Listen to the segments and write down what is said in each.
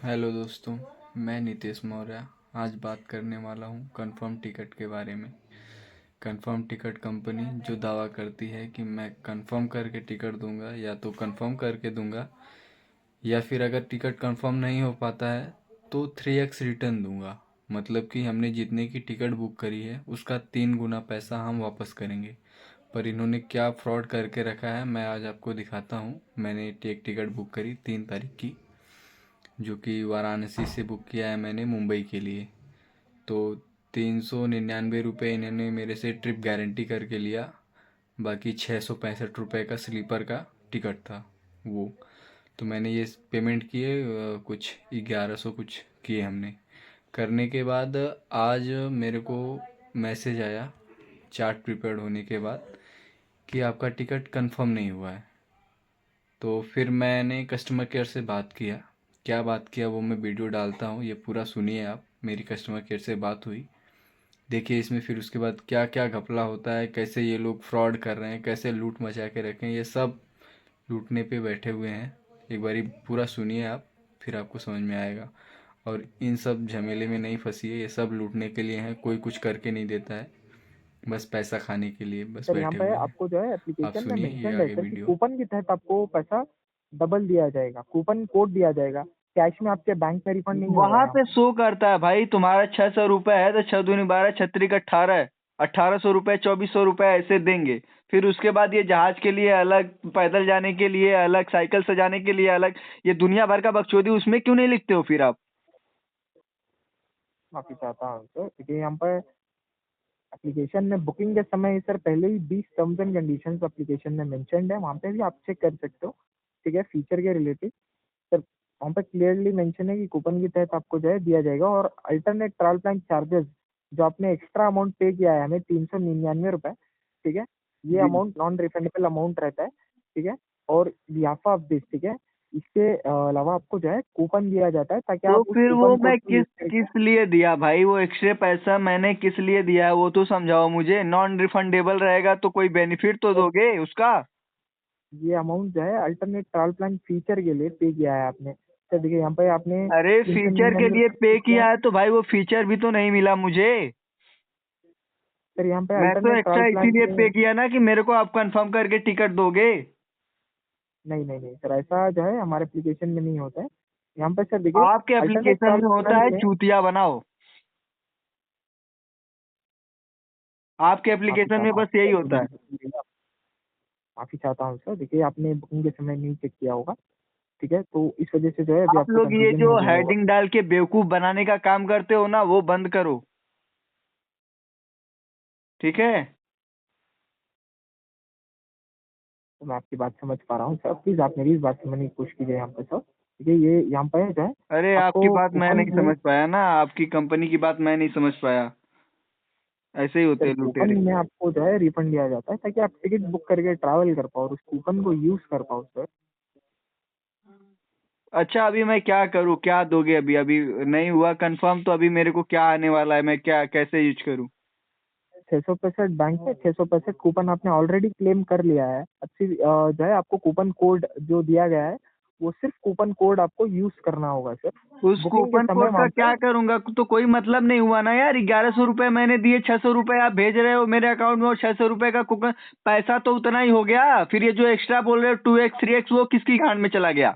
Hello दोस्तों, मैं नितेश मौर्य आज बात करने वाला हूँ कंफर्म टिकट के बारे में। कंफर्म टिकट कंपनी जो दावा करती है कि मैं कंफर्म करके टिकट दूंगा, या तो कंफर्म करके दूंगा या फिर अगर टिकट कंफर्म नहीं हो पाता है तो 3x रिटर्न दूंगा। मतलब कि हमने जितने की टिकट बुक करी है उसका 3 गुना पैसा हम वापस करेंगे। पर इन्होंने क्या फ्रॉड करके रखा है मैं आज आपको दिखाता हूँ। मैंने एक टिकट बुक करी 3 तारीख की, जो कि वाराणसी से बुक किया है मैंने मुंबई के लिए। तो 399 रुपये इन्होंने मेरे से ट्रिप गारंटी करके लिया। बाकी 665 रुपये का स्लीपर का टिकट था वो। तो मैंने ये पेमेंट किए, कुछ 1100 कुछ किए हमने। करने के बाद आज मेरे को मैसेज आया चार्ट प्रिपेयर्ड होने के बाद कि आपका टिकट कंफर्म नहीं हुआ है। तो फिर मैंने कस्टमर केयर से बात किया। क्या बात किया वो मैं वीडियो डालता हूँ, ये पूरा सुनिए आप। मेरी कस्टमर केयर से बात हुई, देखिए इसमें फिर उसके बाद क्या क्या घपला होता है, कैसे ये लोग फ्रॉड कर रहे हैं, कैसे लूट मचा के रखें, ये सब लूटने पे बैठे हुए हैं। एक बारी पूरा सुनिए आप, फिर आपको समझ में आएगा। और इन सब झमेले में नहीं फंसिए, ये सब लूटने के लिए हैं, कोई कुछ करके नहीं देता है, बस पैसा खाने के लिए बस सर यहाँ बैठे पे हुए हैं। आपको जो है आप एप्लीकेशन में सुनिए ये मेंशन्ड है आगे सर कि वीडियो। कूपन के तहत आपको पैसा डबल दिया जाएगा, कूपन कोड दिया जाएगा। कैश में आपके बैंक में रिफंड नहीं होगा वहां यहाँ पे पे। शो करता है भाई, तुम्हारा 600 रुपए है तो 6 दूनी 12, 6 3 का 18, 1800 रुपए, 2400 रुपए ऐसे देंगे। फिर उसके बाद ये जहाज के लिए अलग, पैदल जाने के लिए अलग, साइकिल से जाने के लिए अलग, ये दुनिया भर का बकचोदी उसमें क्यों नहीं लिखते हो फिर आप? माफी चाहता हूँ सर, देखिए यहाँ पर एप्लीकेशन में बुकिंग के समय सर पहले ही 20 टर्म्स एंड कंडीशंस एप्लीकेशन में मेंशन्ड है, वहाँ पे भी आप चेक कर सकते हो। ठीक है, फीचर के रिलेटेड सर वहाँ पे क्लियरली मेंशन है कि कूपन के तहत आपको जो है दिया जाएगा। और अल्टरनेट ट्रैवल प्लान चार्जेस जो आपने एक्स्ट्रा अमाउंट पे किया है हमें 399 रुपए, ठीक है, ये जी। अमाउंट नॉन रिफंडेबल अमाउंट रहता है। ठीक है, और लिहाजा ऑफ दिस, ठीक है, इसके अलावा आपको जो है कूपन दिया जाता है ताकि तो आप उस फिर वो कूपन कोड मैं को किस यूज करके। किस लिए दिया भाई? वो एक्स्ट्रा पैसा मैंने किस लिए दिया है वो तो समझाओ मुझे। नॉन रिफंडेबल रहेगा तो कोई बेनिफिट तो सर दोगे उसका? ये अमाउंट जो है अल्टरनेट ट्रैवल प्लान फीचर के लिए पे किया है आपने। सर देखिए यहाँ पे आपने अरे तीन सौ फीचर के निन्यानवे लिए रुपये पे पे किया किया है। है तो भाई वो फीचर भी तो नहीं मिला मुझे। सर यहाँ पे मैं तो अल्टरनेट ट्रैवल एक्स्ट्रा प्लान इसीलिए में पे किया ना कि मेरे को आप कंफर्म करके टिकट दोगे। नहीं नहीं नहीं सर, ऐसा जो है हमारे एप्लीकेशन में नहीं होता है। यहाँ पे सर देखिए आपके अल्टरनेट एप्लीकेशन ट्रैवल में होता प्लान है में चूतिया बनाओ। आपके माफी एप्लीकेशन में चाहता हूँ बस यही होता है। सर, माफी चाहता हूँ सर, देखिए आपने बुकिंग के समय नहीं चेक किया होगा। ठीक है, तो इस वजह से जो है अभी आप आपको लोग ये कंफ्यूजन जो हो गया होगा। हेडिंग डाल के बेवकूफ बनाने का काम करते हो ना, वो बंद करो। ठीक है। तो मैं आपकी बात समझ पा रहा हूँ सर, प्लीज आप मेरी इस बात समझने की कोशिश कीजिए यहाँ पे सर। ठीक है, ये यहाँ पे जो है अरे आपकी आपको बात मैं कूपन नहीं में, समझ पाया ना, आपकी कंपनी की बात मैं नहीं समझ पाया। ऐसे ही होते सर हैं कूपन लुटेरे। में आपको जो है रिफंड दिया जाता है ताकि आप टिकट बुक करके ट्रैवल कर पाओ और उस कूपन को यूज कर पाओ सर। अच्छा अभी मैं क्या करूँ, क्या दोगे? अभी अभी नहीं हुआ कंफर्म तो अभी मेरे को क्या आने वाला है, मैं क्या कैसे यूज करूँ? 665 बैंक पे 665 कूपन आपने ऑलरेडी क्लेम कर लिया है। अच्छी जो है आपको कूपन कोड जो दिया गया है वो सिर्फ कूपन कोड आपको यूज करना होगा सर। उस बुकिंग के कूपन समय कोड का वहाँ पे क्या करूंगा? तो कोई मतलब नहीं हुआ ना यार। 1100 रुपए मैंने दिए, 600 रुपए आप भेज रहे हो मेरे अकाउंट में, और 600 रुपए का कूपन पैसा तो उतना ही हो गया। फिर ये जो एक्स्ट्रा बोल रहे हो 2x 3x, वो किसकी गांड में चला गया?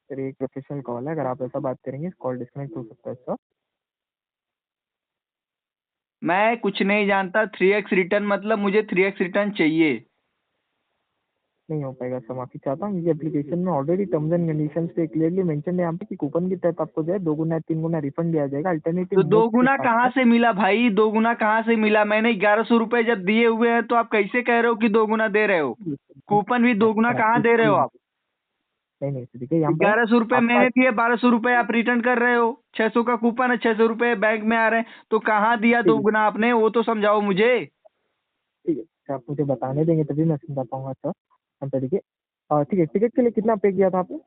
सर एक प्रोफेशनल कॉल है, अगर आप ऐसा बात करेंगे कॉल डिस्कनेक्ट हो सकता है सर। मैं कुछ नहीं जानता। 3x रिटर्न मतलब मुझे 3x रिटर्न चाहिए। नहीं हो पाएगा सर, माफी चाहता हूँ। ये एप्लीकेशन में ऑलरेडी टर्म्स एंड कंडीशंस पे क्लियरली मेंशन है यहाँ पे कि कूपन के तहत आपको जो है 2 गुना 3 गुना रिफंड दिया जाएगा अल्टरनेटिव तो दो मोड के गुना साथ कहाँ में। से मिला भाई? 2 गुना कहाँ से मिला? मैंने 1100 रुपए जब दिए हुए हैं तो आप कैसे कह रहे हो कि 2 गुना दे रहे हो? कूपन भी हाँ, 2 गुना सर कहाँ आपकी दे रहे हो आप? नहीं नहीं सर, देखिए यहाँ पे 1100 रुपए आपका, मैंने दिए, 1200 रुपए आप रिटर्न कर रहे हो। 600 का कूपन है, 600 रुपए बैंक में आ रहे हैं, तो कहाँ दिया ठीक 2 गुना आपने? वो तो समझाओ मुझे। ठीक है सर, आप मुझे बताने देंगे तभी मैं समझा पाऊंगा सर। हम तो देखिए ठीक है, टिकट के लिए कितना पे किया था आपने?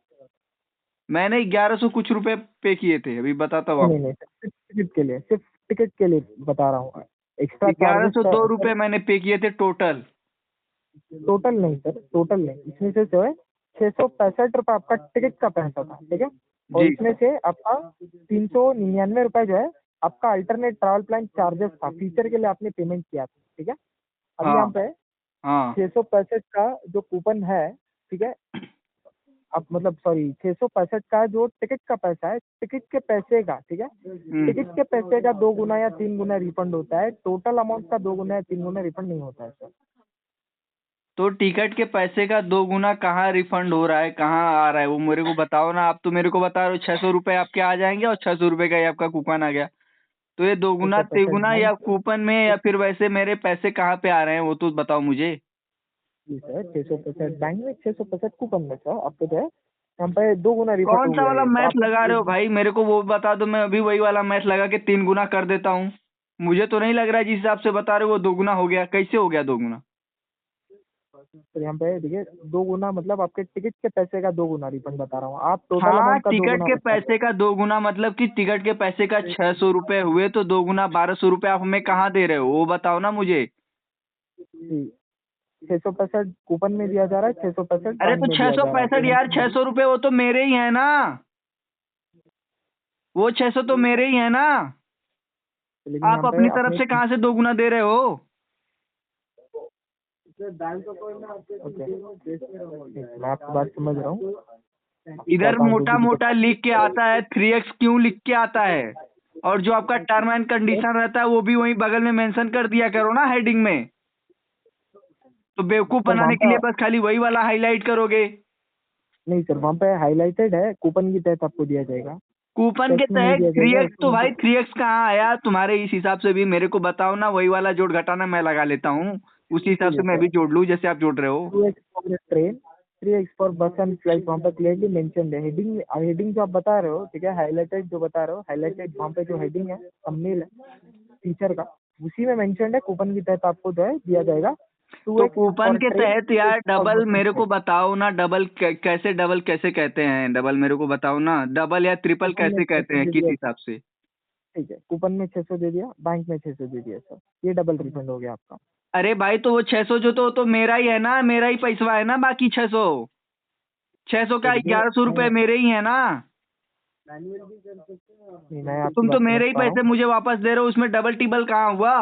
मैंने 1100 कुछ रुपए पे किए थे, अभी बताता हूँ नहीं नहीं आपको। नहीं सर, सिर्फ टिकट के लिए, सिर्फ टिकट के लिए बता रहा हूँ। एक्स्ट्रा ग्यारह चार्जेस सौ दो सर? रुपए मैंने पे किए थे टोटल। टोटल नहीं सर, टोटल नहीं, इसमें से जो है 665 रुपये आपका टिकट का पैसा था। ठीक है, और जी इसमें से आपका 399 रुपए जो है आपका अल्टरनेट ट्रैवल प्लान चार्जेस था, फीचर के लिए आपने पेमेंट किया था, ठीक है। अब यहाँ हाँ पे हाँ 665 का जो कूपन है, ठीक है, आप मतलब सॉरी 665 का जो टिकट का पैसा है, टिकट के पैसे का, ठीक है, टिकट के पैसे का 2 गुना या 3 गुना रिफंड होता है, टोटल अमाउंट का 2 गुना या 3 गुना रिफंड नहीं होता है सर। तो टिकट के पैसे का 2 गुना कहाँ रिफंड हो रहा है, कहाँ आ रहा है, वो मेरे को बताओ ना। आप तो मेरे को बता रहे हो 600 रुपये आपके आ जाएंगे और 600 रुपये का ही आपका कूपन आ गया। तो ये 2 गुना 665 तिगुना या बैंक, कूपन में या फिर वैसे मेरे पैसे कहाँ पे आ रहे हैं वो तो बताओ मुझे। जी सर 665 बैंक में, 665 कूपन में सर आपको जो है यहाँ पे 2 गुना रिफंड कौन हो सा गया वाला है, तो मैथ आपने लगा रहे हो भाई, मेरे को वो बता दो, मैं अभी वही वाला मैथ लगा के 3 गुना कर देता हूँ। मुझे तो नहीं लग रहा है जिस हिसाब से बता रहे हो वो 2 गुना हो गया। कैसे हो गया 2 गुना? तो यहाँ पे देखिए 2 गुना मतलब आपके टिकट के पैसे का 2 गुना रिफंड बता रहा हूँ, आप टोटल हाँ, अमाउंट का 2 टिकट गुना के बता रहे पैसे का 2 गुना मतलब कि टिकट के पैसे का 600 रुपये हुए तो 2 गुना 1200 रुपये आप हमें कहाँ दे रहे हो वो बताओ ना मुझे। हो। 665 कूपन में दिया जा रहा है, 665 अरे बैंक तो में छह दिया सौ जा रहा है पैंसठ यार, पेमेंट। 600 रुपये वो तो मेरे ही है ना। वो 600 तो मेरे ही है ना। लेकिन आप यहाँ पे अपनी तरफ आपने से कहाँ से 2 गुना दे रहे हो? ओके, मैं आपकी बात समझ रहा हूँ। इधर 4-5 मोटा रुपये की मोटा लिख के आता है 3x क्यों लिख के आता है, और जो आपका टर्म एंड कंडीशन रहता है वो भी वहीं बगल में मेंशन कर दिया करो ना हेडिंग में। तो बेवकूफ सर वहाँ बनाने के पे लिए बस खाली वही वाला हाईलाइट करोगे। नहीं सर, वहाँ पे हाईलाइटेड है, कूपन के तहत आपको दिया जाएगा, कूपन के टेक्स्ट में नहीं तहत दिया थ्री जाएगा एक्स तो भाई उसमें। 3x कहाँ आया तुम्हारे इस हिसाब से भी मेरे को बताओ ना, वही वाला जोड़ घटाना मैं लगा लेता हूँ, उसी हिसाब ठीक से है मैं सर, भी जोड़ लूँ जैसे आप जोड़ रहे हो। 2x for train, 3x for बस एंड फ्लाइट, वहाँ पे क्लियरली मेंशन है। हेडिंग हेडिंग जो आप बता रहे हो, ठीक है, हाईलाइटेड जो बता रहे हो, हाईलाइटेड वहाँ पे जो हेडिंग है, थंबनेल है फीचर का, उसी में मेंशन है कूपन के तहत आपको जो है दिया जाएगा तो 2x कूपन फॉर के ट्रेन, तहत यार 3x फॉर डबल बस एंड मेरे को फ्लाइट। बताओ ना, डबल कैसे कहते हैं, डबल मेरे को बताओ ना, डबल या ट्रिपल कूपन में कैसे कहते 600 हैं दे किस दिया, हिसाब से? ठीक है, कूपन में 600 दे दिया, बैंक में 600 दे दिया सर, ये डबल रिफंड हो गया आपका। अरे भाई तो वो 600 जो तो मेरा ही है ना, मेरा ही पैसा है ना, बाकी 600 तो का देखिए 1100 रुपये मेरे ही है ना। मैं तो आपकी तुम तो बात समझ मेरे ही पा रहा पैसे हूँ। मुझे वापस दे रहे हो, उसमें डबल टिबल कहाँ हुआ?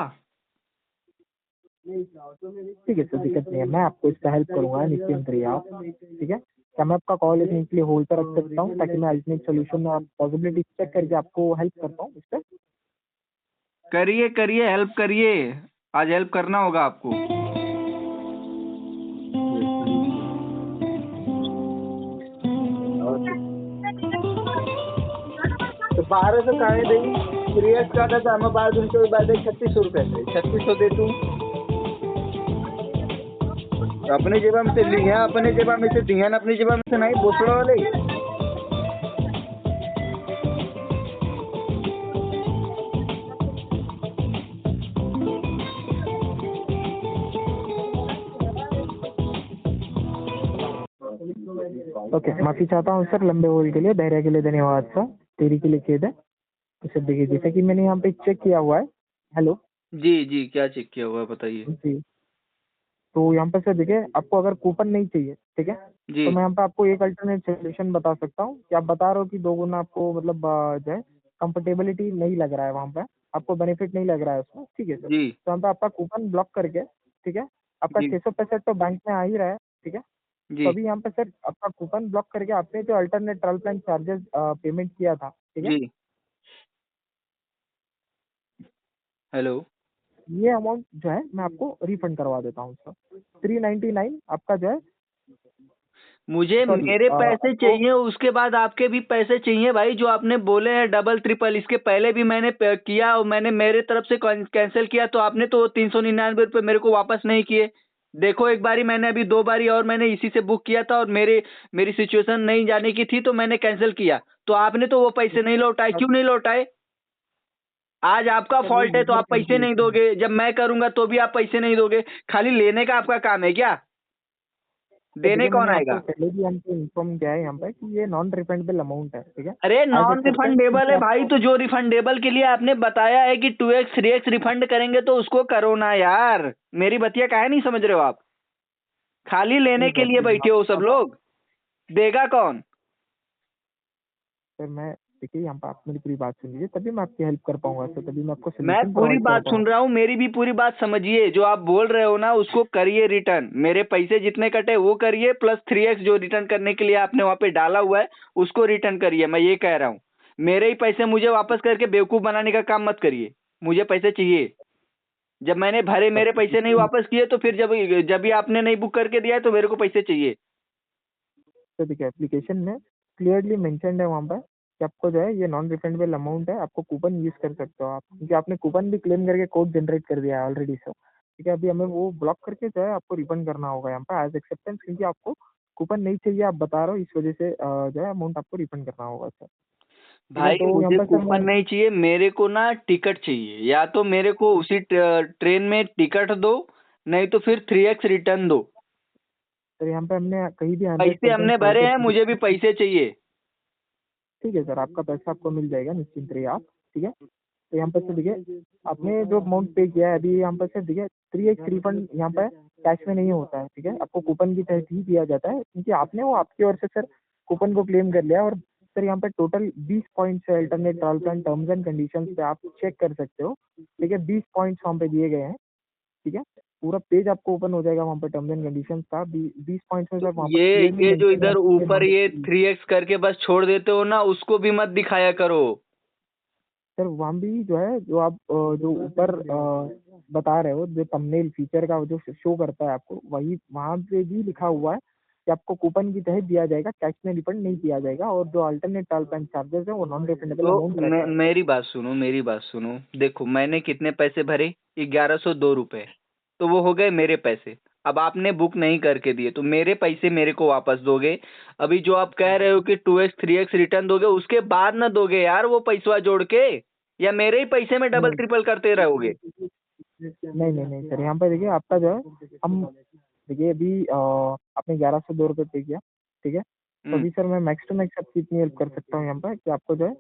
ठीक है सर, दिक्कत नहीं है, मैं आपको इसका हेल्प करूंगा, निश्चिंत रहिए आप, ठीक है। क्या मैं आपका कॉल इतने के लिए होल्ड पर रख सकता हूँ ताकि मैं अल्टरनेट सोल्यूशन और पॉसिबिलिटी चेक करके आपको हेल्प कर पाऊँ इस पर। करिए करिए हेल्प करिए, आज हेल्प करना होगा आपको। तो 1200 कहाँ देगी? 3x का था मैं 12 दिन के बाद 3600 रुपये थे, 3600 दे तू अपने जेबा में से लिया, अपने जेबा में से दिया, अपनी जेबा में से नहीं बोसड़ा वाले। ओके, माफी चाहता हूँ सर लंबे होल्ड के लिए, धैर्य के लिए धन्यवाद सर, देरी के लिए खेद है। तो सर देखिए, जैसे कि मैंने यहाँ पे चेक किया हुआ है, हेलो जी जी, क्या चेक किया हुआ है बताइए। जी, तो यहाँ पे सर देखिए आपको अगर कूपन नहीं चाहिए, ठीक है, जी तो मैं यहाँ पे आपको एक अल्टरनेट सोल्यूशन बता सकता हूँ कि आप बता रहे हो कि 2 गुना आपको मतलब जो है कंफर्टेबिलिटी नहीं लग रहा है, वहाँ पे आपको बेनिफिट नहीं लग रहा है उसमें, ठीक है सर। जी तो यहाँ पे आपका कूपन ब्लॉक करके, ठीक है, आपका जी 665 तो बैंक में आ ही रहा है, ठीक है। तो जी अभी यहाँ पे सर आपका कूपन ब्लॉक करके आपने जो alternate travel plan charges payment किया था, ठीक है, जी। हेलो। ये अमाउंट जो है मैं आपको रिफंड करवा देता हूँ सर। 399 आपका जो है, मुझे सॉरी मेरे पैसे आपको चाहिए, उसके बाद आपके भी पैसे चाहिए भाई, जो आपने बोले हैं डबल ट्रिपल, इसके पहले भी मैंने किया और मैंने मेरे तरफ से कैंसिल किया तो आपने तो 399 रुपये मेरे को वापस नहीं किए। देखो एक बारी मैंने अभी 2 बारी और मैंने इसी से बुक किया था और मेरी सिचुएशन नहीं जाने की थी तो मैंने कैंसिल किया, तो आपने तो वो पैसे नहीं लौटाए, क्यों नहीं लौटाए? आज आपका सर वो फॉल्ट है तो यूजर आप पैसे नहीं कैंसिलेशन है। दोगे, जब मैं करूंगा तो भी आप पैसे नहीं दोगे। खाली लेने का आपका काम है क्या? तो देने देखिए कौन मैंने आपको आएगा? पहले भी हमको इन्फॉर्म किया है यहाँ पे कि ये नॉन रिफंडेबल अमाउंट है, ठीक है। अरे एज नॉन एक्सेप्टेंस रिफंडेबल है भाई, आपको तो जो रिफंडेबल के लिए आपने बताया है कि 2x 3x रिफंड करेंगे तो उसको करो ना यार, मेरी बतिया काहे नहीं समझ रहे हो आप? खाली लेने नहीं के सर, लिए बैठे हो सब लोग, देगा कौन? सर मैं देखिए यहाँ पर आप मेरी पूरी बात सुन लीजिए, तभी मैं आपकी हेल्प कर पाऊंगा सर, तभी मैं आपको मैं सोल्यूशन पूरी प्रोवाइड कर बात सुन पाऊंगा। रहा हूँ, मेरी भी पूरी बात समझिए। जो आप बोल रहे हो ना उसको करिए रिटर्न, मेरे पैसे जितने कटे वो करिए, प्लस 3x जो रिटर्न करने के लिए आपने वहाँ पे डाला हुआ है उसको रिटर्न करिए। मैं ये कह रहा हूँ, मेरे ही पैसे मुझे वापस करके बेवकूफ बनाने का काम मत करिए। मुझे पैसे चाहिए। जब मैंने भरे मेरे पैसे नहीं वापस किए तो फिर जब जब भी आपने नहीं बुक करके दिया है तो मेरे को पैसे चाहिए। तो देखिए एप्लीकेशन में क्लियरली मेंशन्ड है वहाँ पर कि आपको जो है ये नॉन रिफंडेबल अमाउंट है, आपको कूपन यूज कर सकते हो आप, क्योंकि आपने कूपन भी क्लेम करके कोड जनरेट कर दिया है ऑलरेडी सर। ठीक है, अभी हमें वो ब्लॉक करके जो है आपको रिफंड करना होगा यहाँ पर एज एक्सेप्टेंस, क्योंकि आपको कूपन नहीं चाहिए आप बता रहे हो, इस वजह से जो है अमाउंट आपको रिफंड करना होगा सर। ठीक है, भाई तो यहाँ मुझे पर सर कूपन मैं नहीं चाहिए, मेरे को ना टिकट चाहिए। या तो मेरे को उसी ट्रेन में टिकट दो, नहीं तो फिर 3x रिटर्न दो। सर यहाँ पे हमने कहीं भी 100% पैसे हमने भरे हैं, मुझे भी पैसे चाहिए। ठीक है सर, आपका पैसा आपको मिल जाएगा, निश्चिंत रहिए आप। ठीक है, तो यहाँ पर सर देखिए आपने जो अमाउंट पे किया है अभी यहाँ पर सर देखिए 3x रिफंड यहाँ पर कैश में नहीं होता है। ठीक है, आपको कूपन की तहत ही दिया जाता है, क्योंकि आपने वो आपकी ओर से सर कूपन को क्लेम कर लिया। और सर यहाँ पे टोटल 20 पॉइंट्स है alternate travel plan terms and conditions पे, आप चेक कर सकते हो। ठीक है, 20 पॉइंट्स वहाँ पे दिए गए हैं। ठीक है, पूरा पेज आपको ओपन हो जाएगा वहाँ पे टर्म्स एंड कंडीशंस का। 20 पॉइंट्स में तो सर वहाँ पर ये क्लियरली ये जो मेंशन है इधर आपके ऊपर ये 3x करके बस छोड़ देते हो ना, उसको भी मत दिखाया करो। सर वहाँ भी जो है जो आप जो ऊपर बता रहे हो, जो थंबनेल फीचर का जो शो करता है आपको, वही वहाँ पे भी लिखा हुआ है कि आपको कूपन की तहत दिया जाएगा, कैश में रिफंड नहीं किया जाएगा। और जो अल्टरनेट ट्रैवल प्लान चार्जेस है वो नॉन रिफंडेबल तो अमाउंट रहता है। मेरी बात सुनो, मेरी बात सुनो। देखो मैंने कितने पैसे भरे, 1102 रुपए। तो वो हो गए मेरे पैसे। अब आपने बुक नहीं करके दिए तो मेरे पैसे मेरे को वापस दोगे। अभी जो आप कह रहे हो कि 2x 3x रिटर्न दोगे, उसके बाद ना दोगे यार वो पैसा जोड़ के, या मेरे ही पैसे में डबल नहीं ट्रिपल करते रहोगे। नहीं नहीं नहीं सर, यहाँ पे देखिए आपका जो है हम देखिए अभी आपने 1102 रुपये पे किया। ठीक है, तो हम्म। अभी सर मैं मैक्स टू मैक्स आपकी इतनी हेल्प कर सकता हूँ यहाँ पर कि आपको जो है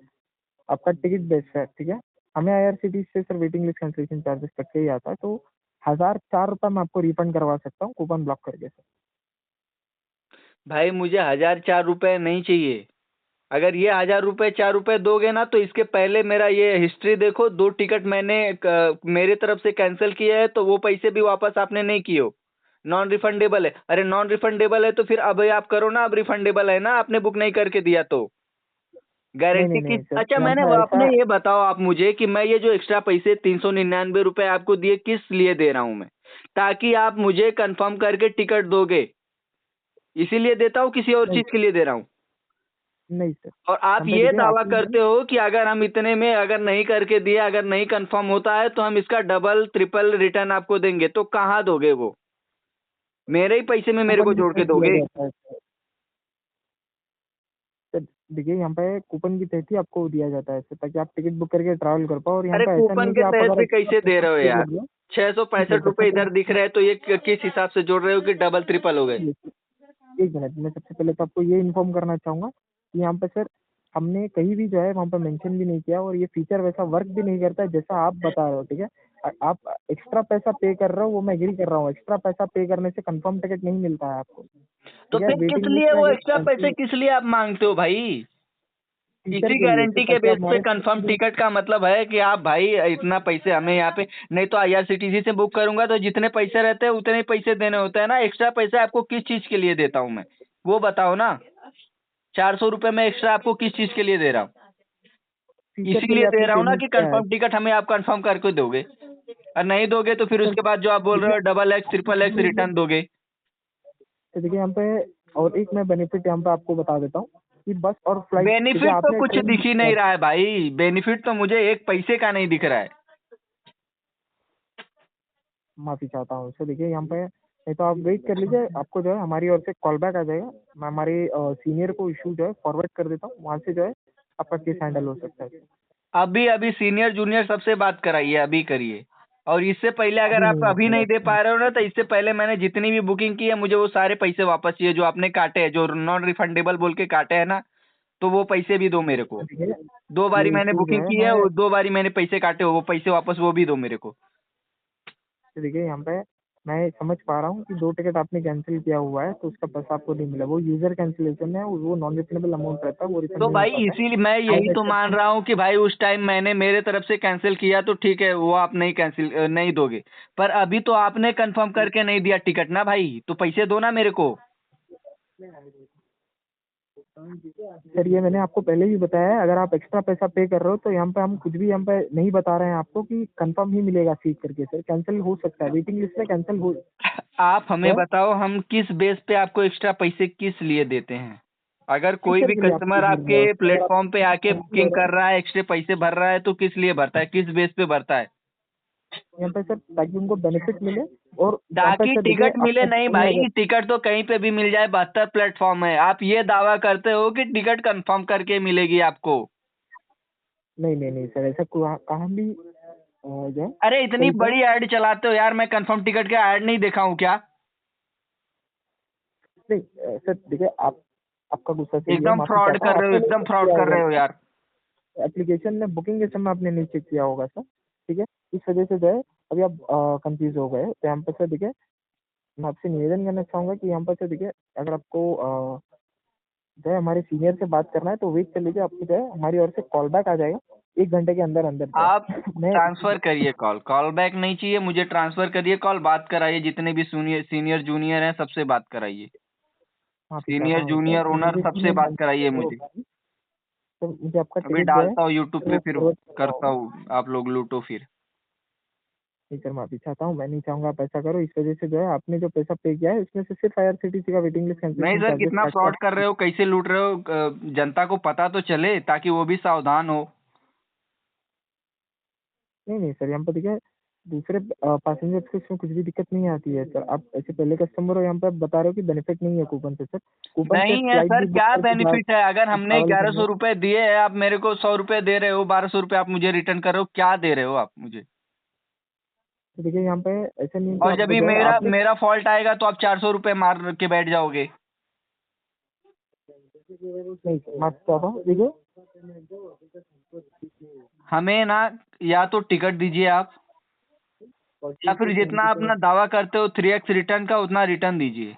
आपका टिकट बेस्ट है। ठीक है, हमें IRCTC से sir waiting list cancellation charges cut के ही आता है, तो 1004 रुपये मैं आपको रिफंड करवा सकता हूँ कूपन ब्लॉक करके सर। भाई मुझे 1004 रुपए नहीं चाहिए। अगर ये 1000 रुपए 4 रुपए दोगे ना तो इसके पहले मेरा ये हिस्ट्री देखो, 2 टिकट मैंने मेरे तरफ से कैंसिल किया है, तो वो पैसे भी वापस आपने नहीं किए हो। नॉन रिफंडेबल है। अरे नॉन रिफंडेबल है तो फिर अब आप करो ना, अब रिफंडेबल है ना, आपने बुक नहीं करके दिया तो नहीं गारंटी नहीं की। नहीं सर, अच्छा यहाँ मैंने पर आपने ऐसा ये बताओ आप मुझे कि मैं ये जो एक्स्ट्रा पैसे 399 रुपए आपको दिए किस लिए दे रहा हूं मैं? ताकि आप मुझे कंफर्म करके टिकट दोगे, इसीलिए देता हूँ, किसी और नहीं चीज के लिए दे रहा हूँ? नहीं सर, और आप यहाँ पे ये देखिए दावा आपने करते हो कि अगर हम इतने में अगर नहीं करके दिए, अगर नहीं कंफर्म होता है तो हम इसका डबल ट्रिपल रिटर्न आपको देंगे, तो कहाँ दोगे वो? मेरे ही पैसे में मेरे कूपन को की जोड़ के तहत दिया दोगे? जाता है सर। सर देखिए यहाँ पे कूपन की तहत ही आपको दिया जाता है सर, ताकि आप टिकट बुक करके ट्रैवल कर पाओ। और यहाँ अरे पे ऐसा नहीं कूपन है कि के आप तहत अगर भी एक्स्ट्रा कैसे दे पैसा रहे हो पे यार? कर रहे हो। छह सौ ठीक है पैंसठ सर, रुपए सबसे इधर दिख रहे हैं, तो ये किस हिसाब से जोड़ रहे हो कि डबल ट्रिपल हो गए? एक मिनट, मैं सबसे पहले तो आपको ये इन्फॉर्म करना चाहूँगा कि यहाँ पे सर हमने कहीं भी जो है वहाँ पे मेंशन भी नहीं किया, और ये फीचर वैसा वर्क भी नहीं करता है जैसा आप बता रहे हो। ठीक है, आप एक्स्ट्रा पैसा पे कर रहे हो, वो मैं एग्री कर रहा हूँ। एक्स्ट्रा पैसा पे करने से कंफर्म टिकट नहीं मिलता है आपको। तो ठीक है, फिर किस वेटिंग लिस्ट लिए में वो अगर एक्स्ट्रा पैसे किस लिए आप मांगते हो भाई? फीचर इसी के लिए सर, गारंटी के ताकि बेस आप पे हमारे कंफर्म टिकट का मतलब है कि आप भाई इतना पैसे हमें यहाँ पे, नहीं तो IRCTC से बुक करूंगा तो जितने पैसे रहते हैं उतने ही पैसे देने होते हैं ना। एक्स्ट्रा पैसे आपको किस चीज के लिए देता हूँ मैं, वो बताओ ना। 400 रुपये में एक्स्ट्रा आपको किस चीज के लिए दे रहा हूँ? फीचर के लिए इसीलिए दे आपने रहा हूँ ना पेमेंट कि किया है। कंफर्म टिकट हमें आप कंफर्म करके दोगे। और नहीं दोगे तो फिर सर उसके बाद जो आप बोल रहे देखिए हो double x triple x return दोगे। तो देखिए यहाँ पे और एक मैं बेनिफिट यहाँ पे आपको बता देता हूँ कि बस और फ्लाइट, ठीक है, बेनिफिट तो आपने कुछ ट्रेन दिख ही नहीं रहा है भाई, बेनिफिट तो मुझे एक पैसे का नहीं दिख रहा है। माफी चाहता हूँ सर। देखिए यहाँ पे नहीं तो आप वेट कर लीजिए, आपको जो है हमारी ओर से कॉल बैक आ जाएगा। मैं हमारे सीनियर को इशू जो है फॉरवर्ड कर देता हूँ, वहाँ से जो है आपका केस हैंडल हो सकता है। अभी अभी सीनियर जूनियर सबसे बात कराइए, अभी करिए। और इससे पहले अगर अभी आप नहीं हो अभी पाएगा नहीं दे सर। पा रहे हो ना, तो इससे पहले मैंने जितनी भी बुकिंग की है मुझे वो सारे पैसे वापस चाहिए जो आपने काटे हैं, जो नॉन रिफंडेबल बोल के काटे हैं ना, तो वो पैसे भी दो मेरे को। देखिए 2 बारी ये मैंने इशू जो बुकिंग है की है, मैं वो 2 बारी मैंने पैसे काटे हो, वो पैसे वापस वो भी दो मेरे को। देखिए यहाँ पे मैं समझ पा रहा हूँ कि 2 टिकट आपने कैंसिल किया हुआ है, तो उसका पैसा आपको नहीं मिला। वो यूज़र कैंसिलेशन है, वो नॉन रिफंडेबल अमाउंट रहता है, वो रिफंड तो नहीं हो भाई पाता है। इसीलिए मैं आई यही तो मान एक्सेप्ट। रहा हूँ कि भाई उस टाइम मैंने मेरे तरफ से कैंसिल किया तो ठीक है, वो आप नहीं कैंसिल नहीं दोगे, पर अभी तो आपने कंफर्म करके नहीं दिया टिकट ना भाई, तो पैसे दो ना मेरे को। सर ये मैंने आपको पहले भी बताया है, अगर आप एक्स्ट्रा पैसा पे कर रहे हो तो यहाँ पे हम कुछ भी यहाँ पे नहीं बता रहे हैं आपको कि कंफर्म ही मिलेगा सीट करके। सर कैंसिल हो सकता है, वेटिंग लिस्ट में कैंसिल हो। आप हमें सर बताओ हम किस बेस पे आपको एक्स्ट्रा पैसे किस लिए देते हैं? अगर कोई फीचर भी के लिए आपको कस्टमर यूज आपके हुआ है। अगर आप प्लेटफॉर्म पे आके cancel हो बुकिंग रहा कर रहा है, एक्स्ट्रा पैसे भर रहा है, तो किस लिए भरता है, किस बेस पे भरता है? है यहाँ पे सर, ताकि उनको बेनिफिट मिले। और यहाँ पे ताकि सर देखिए टिकट मिले आपका नहीं जितने भाई, अगर टिकट तो कहीं पे भी मिल जाए, 72 प्लेटफॉर्म है। आप ये दावा करते हो कि टिकट कंफर्म करके मिलेगी आपको। नहीं नहीं नहीं सर, ऐसा कहाँ भी जो है अरे इतनी कहीं पे बड़ी ऐड चलाते हो यार, मैं कंफर्म टिकट का ऐड नहीं देखा हूँ क्या? नहीं। सर देखिए आप, आपका गुस्सा सही है, एकदम माफी फ्रॉड चाहता हूँ। कर रहे हो, आपने नहीं एकदम चेक फ्रॉड किया कर होगा रहे हो यार। एप्लीकेशन में, बुकिंग के समय आपने नहीं चेक किया होगा सर। ठीक है, इस वजह से जो है अभी आप कंफ्यूज हो गए। तो यहाँ पर सर देखिए, मैं आपसे निवेदन करना चाहूंगा कि यहाँ पर से देखिए, अगर आपको जो है हमारे सीनियर से बात करना है तो वेट कर लीजिए, आपको जो है हमारी ओर से कॉल बैक आ जाएगा 1 घंटे के अंदर अंदर जो आप है। मैं ट्रांसफर करिए कॉल, कॉल बैक नहीं चाहिए मुझे, ट्रांसफर करिए कॉल, बात कराइए, जितने भी सीनियर जूनियर हैं सबसे बात कराइए, माफी चाहता सीनियर हूँ सर, जूनियर ये ओनर मेरे सबसे टीम बात कराइए में हो मुझे। पा रही। तो मुझे आपका अभी टिकट जो है डालता हूँ यूट्यूब सर पे, वो फिर फॉरवर्ड करना करता होगा। हूँ, आप लोग लूटो फिर। नहीं सर, माफी चाहता हूँ, मैं नहीं चाहूंगा आप ऐसा करो। इस वजह से जो है आपने जो पैसा पे किया है उसमें से सिर्फ IRCTC का वेटिंग लिस्ट नहीं कैंसिलेशन सर, चार्जेस कितना काट के फ्रॉड कर रहे हो, कैसे लूट रहे हो, जनता को पता तो चले ताकि वो भी सावधान हो। नहीं नहीं सर, यहाँ पर देखिए दूसरे पैसेंजर्स को इसमें कुछ भी दिक्कत नहीं आती है सर। आप ऐसे पहले कस्टमर हो, यहाँ पे आप बता रहे हो कि बेनिफिट नहीं है कूपन से। सर कूपन से नहीं है फ्लाइट सर, भी बुक क्या करके बेनिफिट है? अगर हमने ट्रैवल करना 1100 रुपए दिए हैं, आप मेरे को 100 रुपए दे रहे हो, 1200 रुपए आप मुझे रिटर्न कर रहे हो, क्या दे रहे हो आप मुझे? तो देखिए यहाँ पे ऐसा नहीं है कि और जब आपको भी जो है मेरा आपने मेरा फॉल्ट आएगा तो आप 400 रुपए मार के बैठ जाओगे। नहीं सर, माफ चाहता हूँ देखिए। हमें ना, या तो टिकट दीजिए आप, या फिर जितना अपना दावा करते हो 3x रिटर्न का, उतना रिटर्न दीजिए।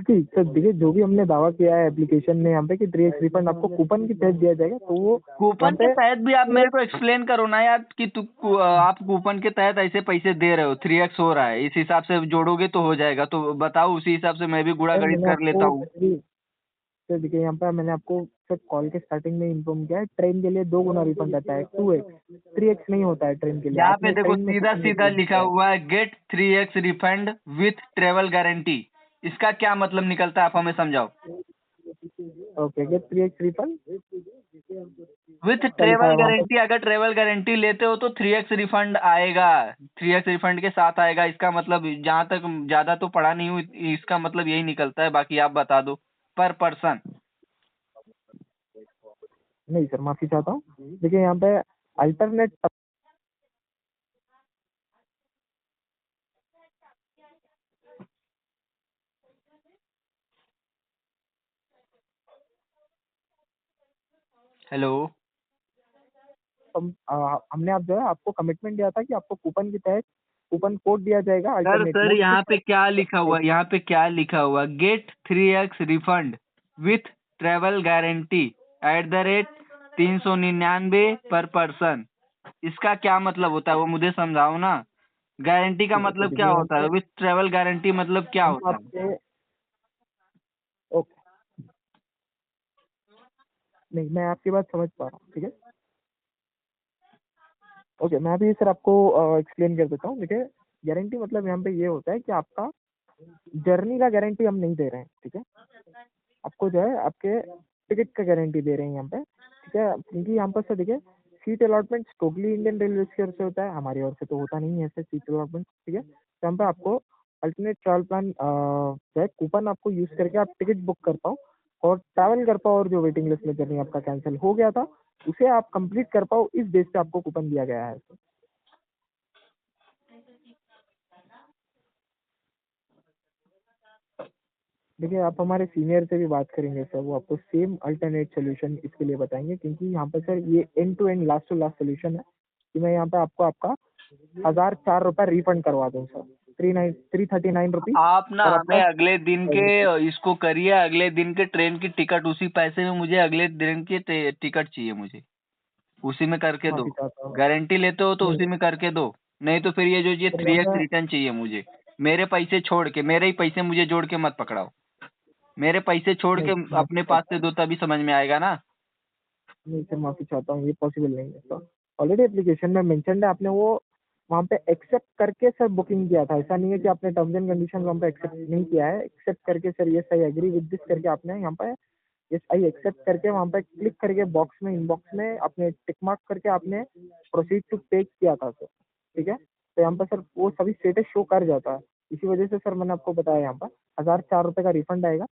जी सर देखिए, जो भी हमने दावा किया है एप्लीकेशन में यहाँ पे कि 3x रिफंड आपको कूपन के तहत दिया जाएगा, तो वो यहाँ कूपन के पे तहत भी आप मेरे को एक्सप्लेन करो ना यार कि आप कूपन के तहत ऐसे पैसे दे रहे हो, 3x हो रहा है, इस हिसाब से जोड़ोगे तो हो जाएगा, तो बताओ, उसी हिसाब से मैं भी गुणा सर गणित मैंने कर लेता आपको हूँ। सर देखिए, यहाँ पे मैंने आपको सर कॉल के स्टार्टिंग में इन्फॉर्म किया है, ट्रेन के लिए 2 गुना रिफंड रहता है, 2x। 3x नहीं होता है ट्रेन के लिए। यहाँ पे आपने देखो ट्रेन में सीधा कूपन सीधा नहीं लिखा किया है। हुआ है, get 3x refund with travel guarantee. इसका क्या मतलब निकलता है, आप हमें समझाओ। Okay, gate 3x refund with क्या लिखा ट्रेवल है वहाँ पर? गारंटी, अगर ट्रेवल गारंटी लेते हो तो 3x रिफंड आएगा, 3x रिफंड के साथ आएगा। इसका मतलब, जहाँ तक ज्यादा तो पढ़ा नहीं हूँ, इसका मतलब यही निकलता है, बाकी आप बता दो। पर पर्सन। नहीं सर, माफी चाहता हूँ देखिए, यहाँ पे अल्टरनेट। हेलो हमने आप जो है आपको कमिटमेंट दिया था कि आपको कूपन के तहत कूपन कोड दिया जाएगा सर, अल्टरनेट सर मोड यहाँ पे क्या लिखा से। हुआ है, यहाँ पे क्या लिखा हुआ, get 3x refund with travel guarantee @399 पर पर्सन। इसका क्या मतलब होता है वो मुझे समझाओ ना। गारंटी का ठीक है, तो मतलब क्या देखिए यहाँ होता पे है, विथ ट्रेवल गारंटी मतलब क्या हम होता है? आपसे ओके, नहीं मैं आपकी बात समझ पा रहा हूँ। ठीक है, ओके, मैं अभी सर आपको एक्सप्लेन कर देता हूँ। देखिए, गारंटी मतलब यहाँ पे ये होता है कि आपका जर्नी का गारंटी हम नहीं दे रहे हैं। ठीक है, आपको जो है आपके टिकट का गारंटी दे रहे हैं यहाँ पे। ठीक है, क्योंकि यहाँ पर सर देखिए, seat allotment totally Indian railway की ओर से होता है, हमारी ओर से तो होता नहीं है ऐसे सीट अलॉटमेंट। ठीक है, तो यहाँ पे आपको अल्टरनेट ट्रैवल प्लान जो है कूपन आपको यूज करके आप टिकट बुक कर पाओ और ट्रैवल कर पाओ, और जो वेटिंग लिस्ट में जर्नी आपका कैंसिल हो गया था उसे आप कंप्लीट कर पाओ, इस बेस पे आपको कूपन दिया गया है। देखिए, आप हमारे सीनियर से भी बात करेंगे सर, वो आपको सेम अल्टरनेट सोल्यूशन इसके लिए बताएंगे, क्योंकि यहाँ पर सर ये end to end last to last solution है कि मैं यहाँ पे आपको आपका 1004 रुपये रिफंड करवा दूँ सर। ₹339 आप ना और हमें आपका अगले दिन के इसको करिए, अगले दिन के ट्रेन की टिकट उसी पैसे में मुझे अगले दिन की टिकट चाहिए मुझे, उसी में करके दो। माफ़ी चाहता हूँ। गारंटी लेते हो तो नहीं उसी में करके दो, नहीं तो फिर ये जो ये सर, यहाँ 3x पे रिटर्न चाहिए मुझे। मेरे पैसे छोड़ के, मेरे ही पैसे मुझे जोड़ के मत पकड़ाओ। मेरे पैसे छोड़ नहीं के सर, माफ़ी अपने पास चाहता से हूँ। दो, तभी समझ में आएगा ना। नहीं सर, माफ़ी चाहता हूँ, ये पॉसिबल नहीं है सर। ऑलरेडी एप्लीकेशन में मेंशन्ड है, आपने वो वहाँ पे एक्सेप्ट करके सर बुकिंग किया था। ऐसा नहीं है कि आपने टर्म्स एंड कंडीशन वहाँ पे एक्सेप्ट नहीं किया है। एक्सेप्ट करके sir yes I agree with this करके आपने यहाँ पे यस आई एक्सेप्ट करके वहाँ पे क्लिक करके बॉक्स में इनबॉक्स में आपने टिक मार्क करके आपने प्रोसीड टू पे किया था सर। ठीक है, तो यहाँ पर सर वो सभी स्टेटस शो कर जाता है। इसी वजह से सर मैंने आपको बताया यहाँ पर ₹1004 का रिफंड आएगा।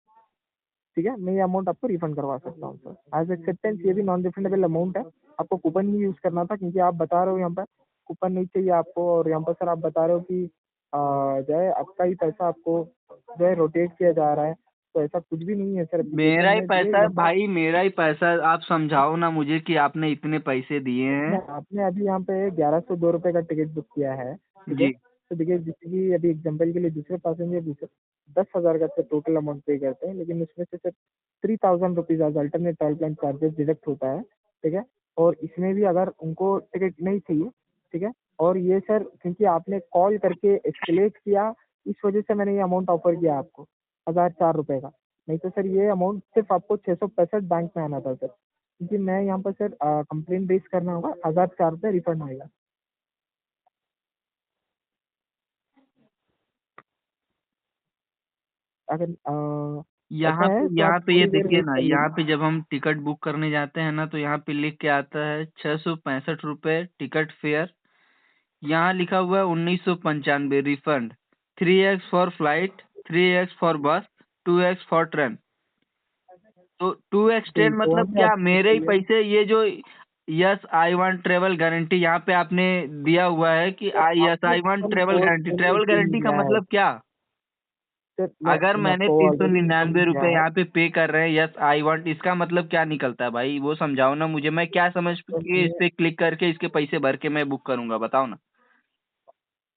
ठीक है, मैं ये अमाउंट आपको रिफंड करवा सकता हूँ सर एज एक्सेप्टेंस। ये भी नॉन रिफंडेबल अमाउंट है। आपको कूपन ही यूज़ करना था, क्योंकि आप बता रहे हो यहाँ पर कूपन नहीं चाहिए आपको, और यहाँ पर सर आप बता रहे हो कि जो है आपका ही पैसा आपको जो है रोटेट किया जा रहा है। तो ऐसा कुछ भी नहीं है सर एप्लीकेशन मेरा ही में। ये पैसा है यहाँ पर भाई, मेरा ही पैसा है। आप समझाओ ना मुझे कि आपने इतने पैसे दिए हैं। आपने अभी यहाँ पे ₹1102 का टिकट बुक किया है। ठीक है, जी। तो देखिए जैसे कि अभी एग्जांपल के लिए दूसरे पैसेंजर दूसरे 10,000 का सर टोटल अमाउंट पे करते हैं, लेकिन उसमें से sir ₹3000 as alternate travel plan charges deduct होता है। ठीक है, और इसमें भी अगर उनको टिकट नहीं चाहिए, ठीक है, और ये सर क्योंकि आपने कॉल करके एस्केलेट किया, इस वजह से मैंने ये अमाउंट ऑफर किया आपको ₹1004 का। नहीं तो सर ये अमाउंट सिर्फ आपको 665 बैंक में आना था सर, क्योंकि मैं यहाँ पर सर कंप्लेंट रेज करना होगा, ₹1004 रिफंड आएगा। अगर ऐसा है तो आप यहाँ पे ये थोड़ी देर देखिए वेट ना, कर यहाँ लीजिए। पे जब हम टिकट बुक करने जाते हैं ना, तो यहाँ पे लिख के आता है ₹665 टिकट फेयर। यहाँ लिखा हुआ है 1995 refund, 3x for flight, 3x for बस, 2x फॉर ट्रेन। तो 2x जी, ट्रेन तो वहाँ मतलब पे आप क्या? चेक मेरे ही करिएगा। पैसे, ये जो yes I want travel guarantee यहाँ पे आपने दिया हुआ है कि सर आई यस आपने I want coupon travel code guarantee, मैंने ट्रेवल इसलिए नहीं गारंटी का दिया है मतलब क्या? सर। अगर मैं मैंने आपको तीन सौ ऑलरेडी इन्फॉर्म निन्यानवे किया रुपए है। यहाँ पे कर रहे हैं यस आई वांट, इसका मतलब क्या निकलता है भाई? वो समझाओ ना मुझे, मैं क्या समझ तो के इस मैंने पे क्लिक करके इसके पैसे भर के मैं बुक करूंगा, बताओ ना।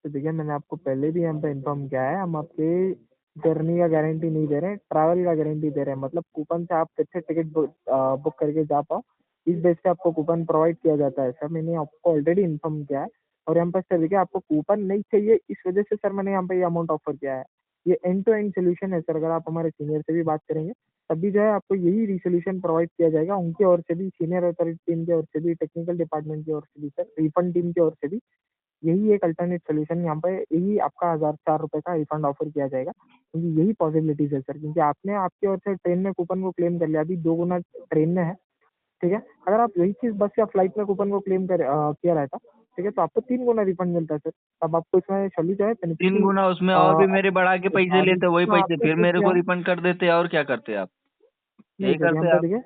तो देखिए मैंने आपको पहले भी यहाँ पे इन्फॉर्म किया है, हम आपके जर्नी का गारंटी नहीं दे रहे हैं, ट्रैवल का गारंटी दे रहे हैं। मतलब कूपन से आप कैसे टिकट बुक करके जा पाओ, इस बेस पे आपको कूपन प्रोवाइड किया जाता है सर। मैंने आपको ऑलरेडी इन्फॉर्म किया है। और यहाँ पर सर देखिए आपको कूपन नहीं चाहिए, इस वजह से सर मैंने यहाँ पे ये अमाउंट ऑफर किया है। ये एंड टू एंड सोल्यूशन है सर। अगर आप हमारे सीनियर से भी बात करेंगे तभी जो है आपको यही रिसोल्यूशन प्रोवाइड किया जाएगा, उनकी ओर से भी, सीनियर अथॉरिटी टीम की ओर से भी, टेक्निकल डिपार्टमेंट की ओर से भी सर, रिफंड टीम की ओर से भी। यही एक अल्टरनेट सोल्यूशन यहाँ पे, यही आपका ₹1004 का रिफंड ऑफर किया जाएगा, क्योंकि यही पॉसिबिलिटीज है सर। क्योंकि आपने आपकी ओर से ट्रेन में कूपन को क्लेम कर लिया, अभी 2 गुना ट्रेन में है। ठीक है, अगर आप यही चीज़ बस या फ्लाइट में कूपन को क्लेम किया रहता, ठीक है, तो आपको 3 गुना रिफंड मिलता है सर। तब आपको इसमें चली जो है तीन बेनिफिशियल गुना उसमें और भी मेरे बढ़ा के पैसे अभी लेते, वही जितना पैसे आपने फिर पे मेरे किया को है। रिफंड कर देते, और क्या करते आप? नहीं यही सर, यहाँ करते पे आप। देखिए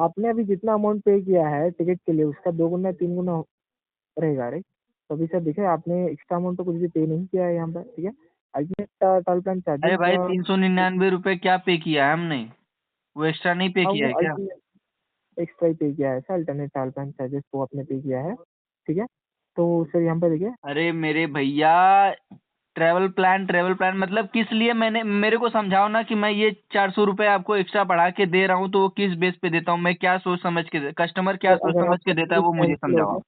आपने अभी जितना अमाउंट पे किया है टिकट के लिए, उसका 2 गुना 3 गुना रहेगा, राइट? तो अभी सर देखिए आपने एक्स्ट्रा अमाउंट तो कुछ भी पे नहीं किया है यहाँ पे। ठीक है, अल्टरनेट ट्रैवल प्लान अरे चार्जेस भाई, ₹399 क्या पे किया है हमने? वो एक्स्ट्रा नहीं पे हाँ, किया वो है क्या? अल्टरनेट एक्स्ट्रा ही पे किया है sir. Alternate travel plan charges वो आपने पे किया है। ठीक है, तो सर यहाँ पे देखिए अरे मेरे भैया, ट्रेवल प्लान मतलब किस लिए? मैंने, मेरे को समझाओ ना कि मैं ये ₹400 आपको एक्स्ट्रा बढ़ा के दे रहा हूँ, तो वो किस बेस पे देता हूँ? मैं क्या सोच समझ के कस्टमर क्या सर, सोच अगर समझ के आपका देता है, टिकट वो मुझे कैंसिल हो समझाओ गया, आप।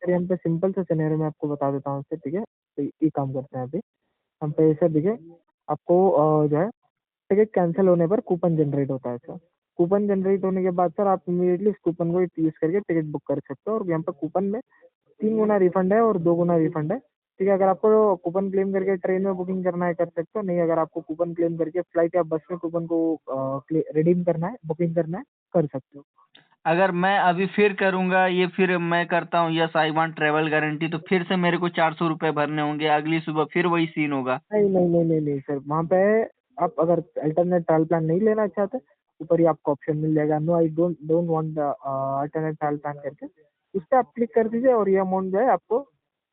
सर यहाँ पे सिंपल सा सिनेरियो मैं आपको बता देता हूँ सर। ठीक है, तो ये काम करते हैं अभी हम पे सर। देखिए आपको जो है टिकट कैंसिल होने पर कूपन जनरेट होता है सर। कूपन जनरेट होने के बाद सर आप इमीडिएटली इस कूपन को यूज़ करके टिकट बुक कर सकते हो, और यहाँ पर कूपन में 3 गुना रिफंड है और 2 गुना रिफंड है। ठीक है, अगर आपको कूपन क्लेम करके ट्रेन में बुकिंग करना है कर सकते हो, नहीं अगर आपको कूपन क्लेम करके फ्लाइट या बस में कूपन को रिडीम करना है, बुकिंग करना है, कर सकते हो। अगर मैं अभी फिर करूंगा ये, फिर मैं करता हूँ yes I want travel guarantee, तो फिर से मेरे को ₹400 भरने होंगे, अगली सुबह फिर वही सीन होगा। नहीं नहीं नहीं नहीं नहीं सर, वहाँ पे आप अगर अल्टरनेट ट्रैवल प्लान नहीं लेना चाहते, ऊपर ही आपको ऑप्शन मिल जाएगा, no I don't don't want alternate travel plan करके, उस पर आप क्लिक कर दीजिए और ये अमाउंट जो है आपको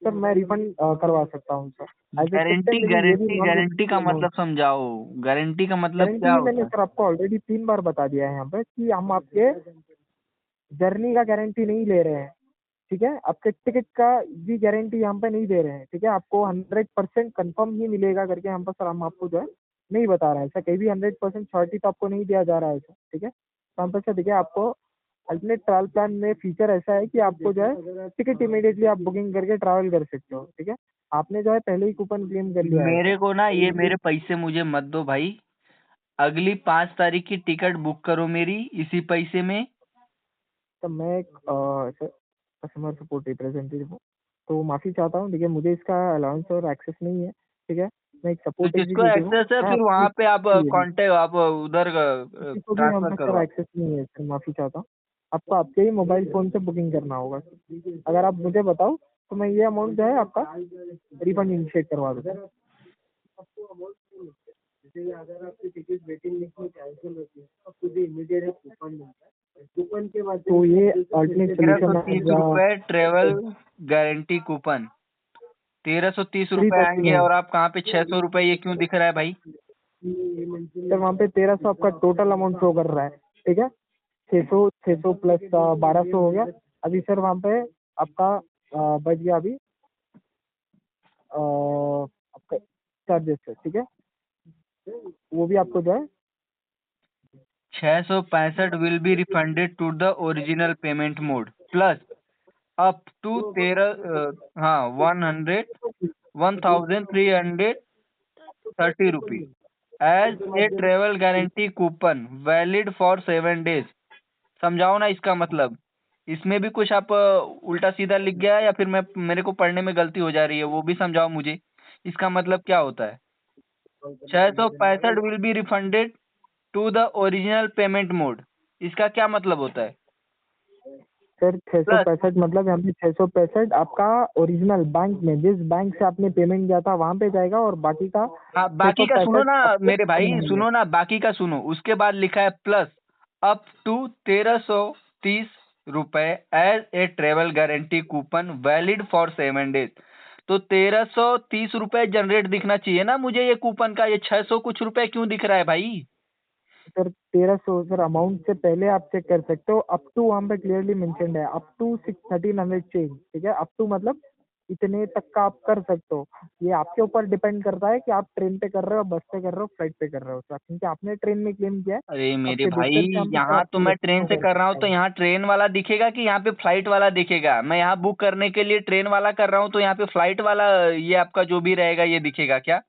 सर मैं रिफंड करवा सकता हूँ sir as a guarantee captain. लेकिन ये भी गारंटी नॉन गारंटी का रिफंडेबल अमाउंट। मतलब समझाओ, गारंटी का मतलब गारंटी क्या भी मैंने होता है? सर आपको ऑलरेडी 3 बार बता दिया है यहाँ पे कि हम आपके जर्नी का गारंटी नहीं ले रहे हैं। ठीक है, आपके टिकट का भी गारंटी यहाँ पे नहीं दे रहे हैं, ठीक है, आपको 100% कंफर्म ही मिलेगा करके यहाँ पर सर हम आपको जो है नहीं बता रहे हैं, ऐसा कहीं भी 100% श्योरिटी तो आपको नहीं दिया जा रहा है सर, ठीक है। तो हम पर सर देखिए आपको अल्टरनेट ट्रैवल प्लान में फीचर ऐसा है कि आपको जो है टिकट इमीडिएटली आप बुकिंग करके ट्रैवल कर सकते हो, ठीक है। आपने जो है पहले ही कूपन क्लेम कर लिया है मेरे सर, को ना तो ये ये मेरे पैसे मुझे मत दो भाई। अगली 5 तारीख की टिकट बुक करो मेरी इसी पैसे में। तो मैं एक सर कस्टमर सपोर्ट रिप्रेजेंटेटिव हूँ, तो माफ़ी चाहता हूँ, देखिए मुझे इसका अलाउंस और एक्सेस नहीं है, ठीक है। मैं एक तो सपोर्ट जिसको एग्जीक्यूटिव हूँ, एक्सेस है मैं फिर आपकी वहां पे आप जी, जी, कांटेक्ट आप उधर किसी को भी यहाँ ट्रांसफर पर करो सर आप। एक्सेस नहीं है सर, माफ़ी चाहता हूँ। आपको आपके ही मोबाइल फ़ोन से बुकिंग करना होगा सर। अगर आप मुझे बताओ तो मैं ये अमाउंट जो है आपका रिफंड इनिशिएट करवा दूँ सर। जैसे अगर आपकी टिकट वेटिंग लिस्ट में कैंसिल होती है तो खुद ही इमीडिएट कूपन मिलता है, कूपन के बाद तो ये अल्टरनेट तेरह सौ सोल्यूशन है तीस या रुपए ट्रेवल गारंटी कूपन। 1330 रुपए आएंगे 339 और आप कहाँ पे 600 रुपए ये क्यों दिख रहा है भाई? सर, वहाँ पे 1300 आपका टोटल अमाउंट शो कर रहा है, ठीक है। 600 प्लस 1200 हो गया अभी सर, वहाँ पे आपका बच गया अभी आपका चार्जेस है, ठीक है, वो भी आपको जो है 665 will be refunded to the original payment mode plus up to 1330 rupees as a travel guarantee coupon valid for 7 days। समझाओ ना इसका मतलब। इसमें भी कुछ आप उल्टा सीधा लिख गया है या फिर मैं मेरे को पढ़ने में गलती हो जा रही है, वो भी समझाओ मुझे। इसका मतलब क्या होता है? 665 will be refunded to the original payment mode, इसका क्या मतलब होता है? सर प्लस 665 मतलब यहाँ पे 665 आपका ओरिजिनल बैंक में जिस बैंक से आपने पेमेंट किया था वहाँ पे जाएगा, और बाकी का हाँ, बाकी का सुनो 665 ना आपको मेरे भाई, रिफंड मिलेगा। सुनो ना, बाकी का सुनो। उसके बाद लिखा है प्लस अप टू 1330 रुपए as a travel guarantee coupon valid for 7 days। तो 1330 रुपए जनरेट दिखना चाहिए ना मुझे ये कूपन का। ये 600 कुछ रुपए क्यों दिख रहा है भाई? सर 1300 सर अमाउंट से पहले आप चेक कर सकते हो, अप टू वहाँ पे क्लियरली मेंशन्ड है, अप टू 1300 चेंज, ठीक है। अप टू मतलब इतने तक का आप कर सकते हो। ये आपके ऊपर डिपेंड करता है कि आप ट्रेन पे कर रहे हो, बस पे कर रहे हो, फ्लाइट पे कर रहे हो सर, क्योंकि आपने ट्रेन में क्लेम किया है अरे तो मेरे आपके भाई, बेहतर से हम सर यहाँ तो आपको मैं ट्रेन रेस्पॉन्ड से कर कर रहा हूँ सकते तो हैं। यहाँ ट्रेन वाला दिखेगा कि यहाँ पे फ्लाइट वाला दिखेगा? मैं यहाँ बुक करने के लिए ट्रेन वाला कर रहा हूँ तो यहाँ पे फ्लाइट वाला ये आपका जो भी रहेगा ये दिखेगा क्या?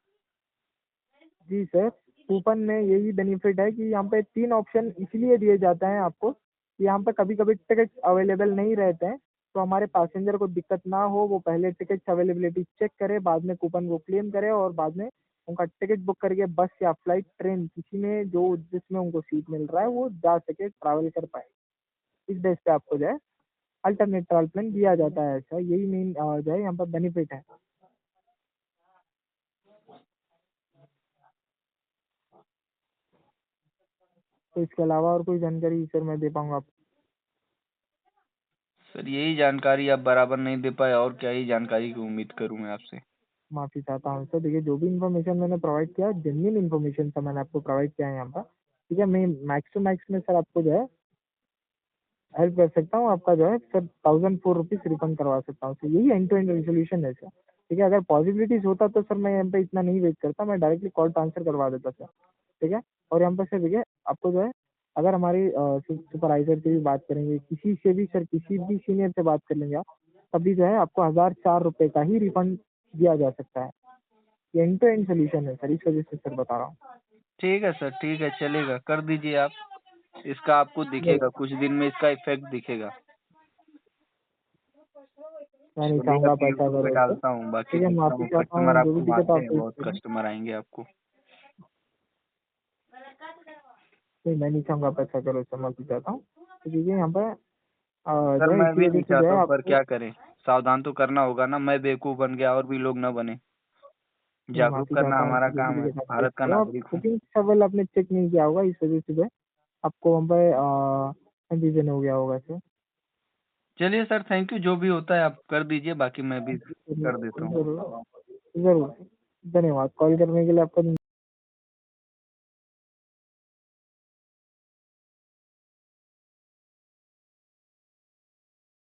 जी सर, कूपन में यही बेनिफिट है कि यहाँ पे 3 ऑप्शन इसलिए दिए जाते हैं आपको कि यहाँ पे कभी-कभी टिकट अवेलेबल नहीं रहते हैं, तो हमारे पैसेंजर को दिक्कत ना हो, वो पहले टिकट्स अवेलेबिलिटी चेक करे, बाद में कूपन को क्लेम करे और बाद में उनका टिकट बुक करके बस या फ्लाइट, ट्रेन किसी में जो जिसमें उनको सीट मिल रहा है, वो जा सके, ट्रैवल कर पाए। इस बेस पे आपको जो है अल्टरनेट ट्रैवल प्लान दिया जाता है ऐसा, यही मेन जो है यहाँ पर बेनिफिट है। तो इसके अलावा और कोई जानकारी सर मैं दे पाऊँगा आपको? सर यही जानकारी आप बराबर नहीं दे पाए, और क्या ही जानकारी की उम्मीद करूँ मैं आपसे। माफ़ी चाहता हूँ सर, देखिए जो भी इन्फॉर्मेशन मैंने प्रोवाइड किया जेन्युइन इन्फॉर्मेशन सर मैंने आपको प्रोवाइड किया है यहाँ पर, ठीक है। मैं मैक्स टू मैक्स में सर आपको जो है हेल्प कर सकता हूँ, आपका जो है सर 1004 रुपीज़ रिफंड करवा सकता हूँ सर, यही एंड टू एंड रेजोल्यूशन है सर, ठीक है। अगर पॉसिबिलिटीज होता तो सर मैं यहाँ पे इतना नहीं वेट करता, मैं डायरेक्टली कॉल ट्रांसफर करवा देता सर, ठीक है। और यहाँ पर सर देखिए आपको जो है अगर हमारी सुपरवाइजर से भी बात करेंगे, किसी से भी सर, किसी भी सीनियर से बात कर लेंगे आप, तभी जो है आपको 1004 रुपये का ही रिफंड दिया जा सकता है। ये एंड टू एंड सोल्यूशन है सर, इस वजह से सर बता रहा हूँ। ठीक है सर, ठीक है, चलेगा, कर दीजिए आप। इसका आपको दिखेगा, कुछ दिन में इसका इफेक्ट दिखेगा। मैं नहीं चलिए चाहूँगा अब आप ऐसा यूट्यूब पे करो सर, डालता हूँ, बाकी ठीक है। देखता माफ़ी हूँ। चाहता कस्टमर हूँ, जो भी आपको दिक्कत आते आप हैं, फेस बहुत करें। कस्टमर आएंगे आपको। नहीं, मैं नहीं चाहूँगा आप ऐसा करो सर, माफ़ी चाहता हूँ। तो देखिए यहाँ पर सर जो है मैं इसी भी वजह नहीं से जो चाहता है हूँ, पर आपको क्या करें, सावधान तो करना होगा ना। मैं बेवकूफ़ बन गया और भी लोग ना बने। मैं जागरूक माफ़ी करना चाहता हूँ हमारा सर, जो भी काम है, दिक्कत आप फेस भारत का कर रहे हो। आप नागरिक हूँ। बुकिंग ट्रैवल आपने चेक नहीं किया होगा, इस वजह से जो है आपको वहाँ पे कंफ्यूजन हो गया होगा सर। चलिए सर, थैंक यू। जो भी होता है आप कर दीजिए, बाकी मैं भी कर देता हूँ। ज़रूर, ज़रूर। धन्यवाद, कॉल करने के लिए आपका